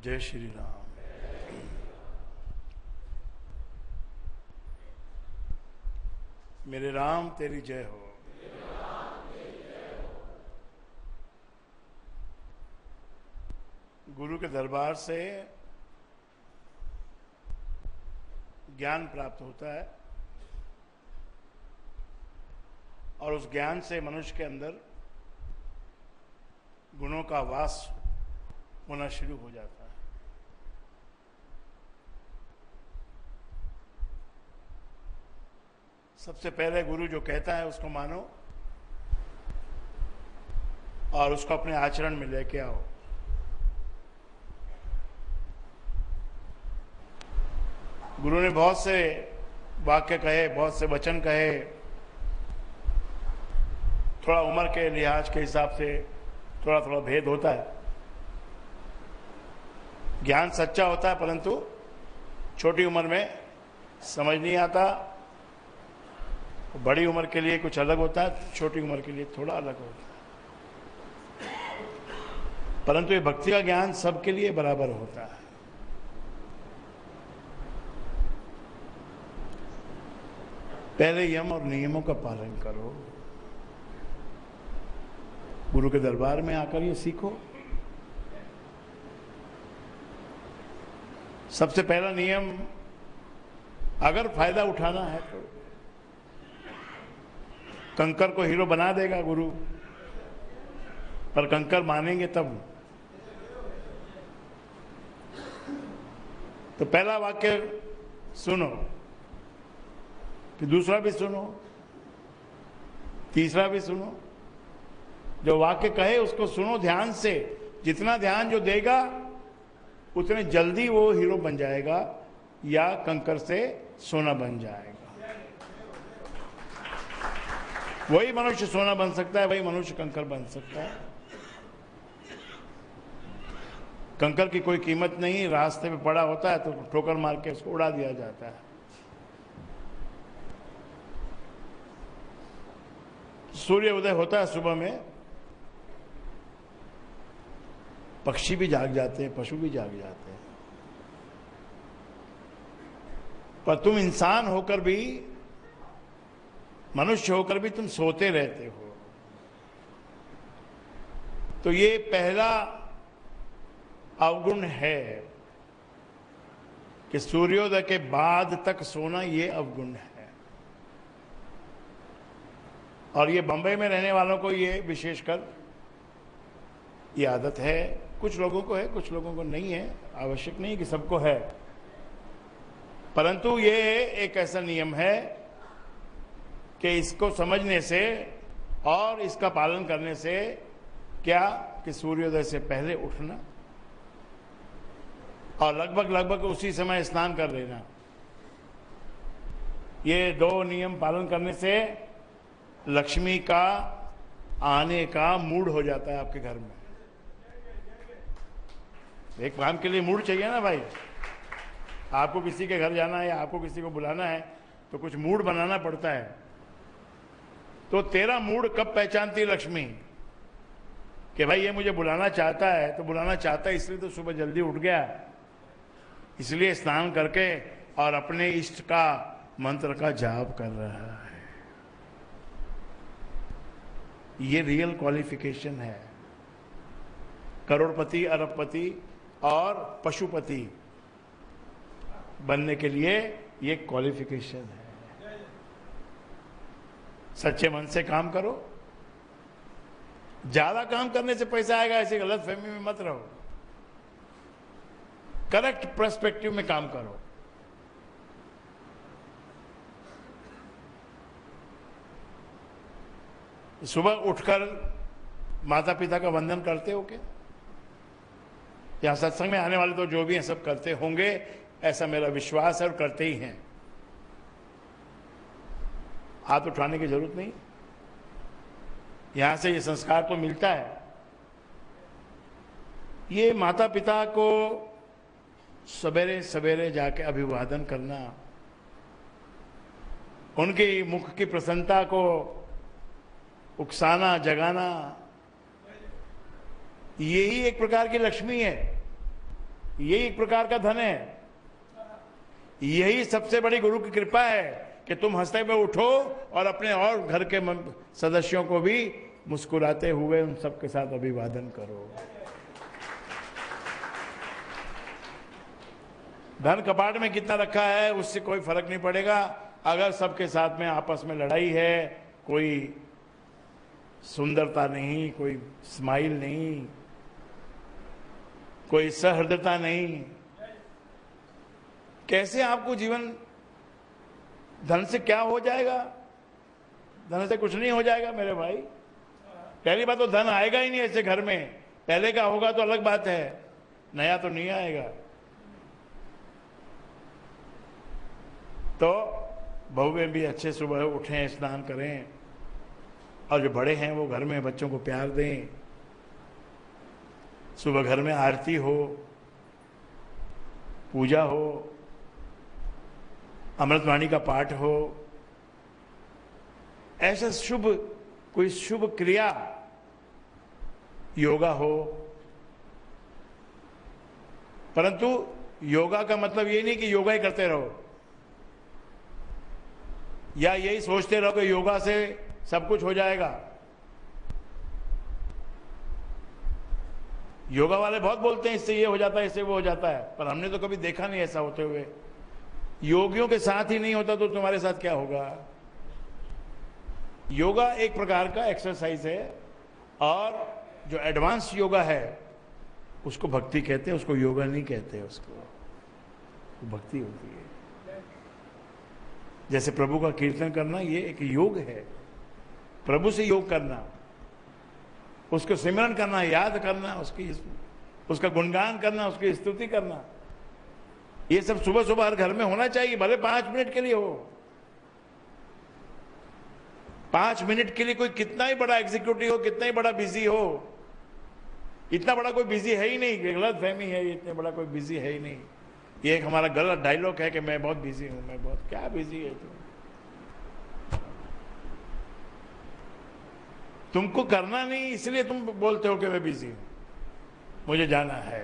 जय श्री राम। मेरे राम तेरी जय हो। गुरु के दरबार से ज्ञान प्राप्त होता है और उस ज्ञान से मनुष्य के अंदर गुणों का वास होना शुरू हो जाता है। सबसे पहले गुरु जो कहता है उसको मानो और उसको अपने आचरण में लेके आओ। गुरु ने बहुत से वाक्य कहे, बहुत से वचन कहे, थोड़ा उम्र के लिहाज के हिसाब से थोड़ा थोड़ा भेद होता है। ज्ञान सच्चा होता है परंतु छोटी उम्र में समझ नहीं आता। बड़ी उम्र के लिए कुछ अलग होता है, छोटी उम्र के लिए थोड़ा अलग होता है, परंतु ये भक्ति का ज्ञान सबके लिए बराबर होता है। पहले यम और नियमों का पालन करो। गुरु के दरबार में आकर ये सीखो। सबसे पहला नियम, अगर फायदा उठाना है तो कंकर को हीरो बना देगा गुरु, पर कंकर मानेंगे तब। तो पहला वाक्य सुनो, फिर दूसरा भी सुनो, तीसरा भी सुनो। जो वाक्य कहे उसको सुनो ध्यान से। जितना ध्यान जो देगा उतने जल्दी वो हीरो बन जाएगा या कंकर से सोना बन जाएगा। वही मनुष्य सोना बन सकता है, वही मनुष्य कंकर बन सकता है। कंकर की कोई कीमत नहीं, रास्ते में पड़ा होता है तो ठोकर मार के उसको उड़ा दिया जाता है। सूर्य उदय होता है सुबह में, पक्षी भी जाग जाते हैं, पशु भी जाग जाते हैं, पर तुम इंसान होकर भी, मनुष्य होकर भी तुम सोते रहते हो। तो ये पहला अवगुण है कि सूर्योदय के बाद तक सोना, ये अवगुण है। और ये बंबई में रहने वालों को ये विशेषकर ये आदत है। कुछ लोगों को है, कुछ लोगों को नहीं है। आवश्यक नहीं कि सबको है, परंतु ये एक ऐसा नियम है कि इसको समझने से और इसका पालन करने से क्या कि सूर्योदय से पहले उठना और लगभग उसी समय स्नान कर लेना, ये दो नियम पालन करने से लक्ष्मी का आने का मूड हो जाता है आपके घर में। एक काम के लिए मूड चाहिए ना भाई। आपको किसी के घर जाना है या आपको किसी को बुलाना है तो कुछ मूड बनाना पड़ता है। तो तेरा मूड कब पहचानती है लक्ष्मी कि भाई ये मुझे बुलाना चाहता है? तो बुलाना चाहता है इसलिए तो सुबह जल्दी उठ गया, इसलिए स्नान करके और अपने इष्ट का मंत्र का जाप कर रहा है। ये रियल क्वालिफिकेशन है। करोड़पति, अरबपति और पशुपति बनने के लिए ये क्वालिफिकेशन है। सच्चे मन से काम करो। ज्यादा काम करने से पैसा आएगा ऐसी गलत फहमी में मत रहो। करेक्ट पर्सपेक्टिव में काम करो। सुबह उठकर माता पिता का वंदन करते हो क्या? यहां सत्संग में आने वाले तो जो भी हैं सब करते होंगे, ऐसा मेरा विश्वास है, और करते ही हैं। हाथ उठाने की जरूरत नहीं, यहां से ये संस्कार तो मिलता है। ये माता पिता को सवेरे सवेरे जाके अभिवादन करना, उनकी मुख की प्रसन्नता को उकसाना, जगाना, यही एक प्रकार की लक्ष्मी है। यही एक प्रकार का धन है। यही सबसे बड़ी गुरु की कृपा है कि तुम हंसते हुए उठो और अपने और घर के सदस्यों को भी मुस्कुराते हुए उन सबके साथ अभिवादन करो। धन कपाट में कितना रखा है उससे कोई फर्क नहीं पड़ेगा। अगर सबके साथ में आपस में लड़ाई है, कोई सुंदरता नहीं, कोई स्माइल नहीं, कोई सहृदयता नहीं, कैसे आपको जीवन, धन से क्या हो जाएगा? धन से कुछ नहीं हो जाएगा मेरे भाई। पहली बात तो धन आएगा ही नहीं ऐसे घर में। पहले का होगा तो अलग बात है, नया तो नहीं आएगा। तो बहू में भी अच्छे सुबह उठें, स्नान करें, और जो बड़े हैं वो घर में बच्चों को प्यार दें। सुबह घर में आरती हो, पूजा हो, अमृतवाणी का पाठ हो, ऐसा शुभ कोई शुभ क्रिया, योगा हो। परंतु योगा का मतलब ये नहीं कि योगा ही करते रहो, या यही सोचते रहो कि योगा से सब कुछ हो जाएगा। योगा वाले बहुत बोलते हैं इससे ये हो जाता है, इससे वो हो जाता है, पर हमने तो कभी देखा नहीं ऐसा होते हुए। योगियों के साथ ही नहीं होता तो तुम्हारे साथ क्या होगा? योगा एक प्रकार का एक्सरसाइज है, और जो एडवांस योगा है उसको भक्ति कहते हैं, उसको योगा नहीं कहते, उसको भक्ति होती है। जैसे प्रभु का कीर्तन करना ये एक योग है, प्रभु से योग करना, उसको सिमरन करना, याद करना, उसका गुणगान करना, उसकी स्तुति करना, ये सब सुबह सुबह हर घर में होना चाहिए। भले 5 मिनट के लिए हो, 5 मिनट के लिए कोई कितना ही बड़ा एग्जीक्यूटिव हो, कितना ही बड़ा बिजी हो, इतना बड़ा कोई बिजी है ही नहीं, गलत फहमी है, इतने बड़ा कोई बिजी है ही नहीं। ये एक हमारा गलत डायलॉग है कि मैं बहुत बिजी हूं, मैं बहुत, क्या बिजी है तुमको करना नहीं, इसलिए तुम बोलते हो कि मैं बिजी हूं, मुझे जाना है।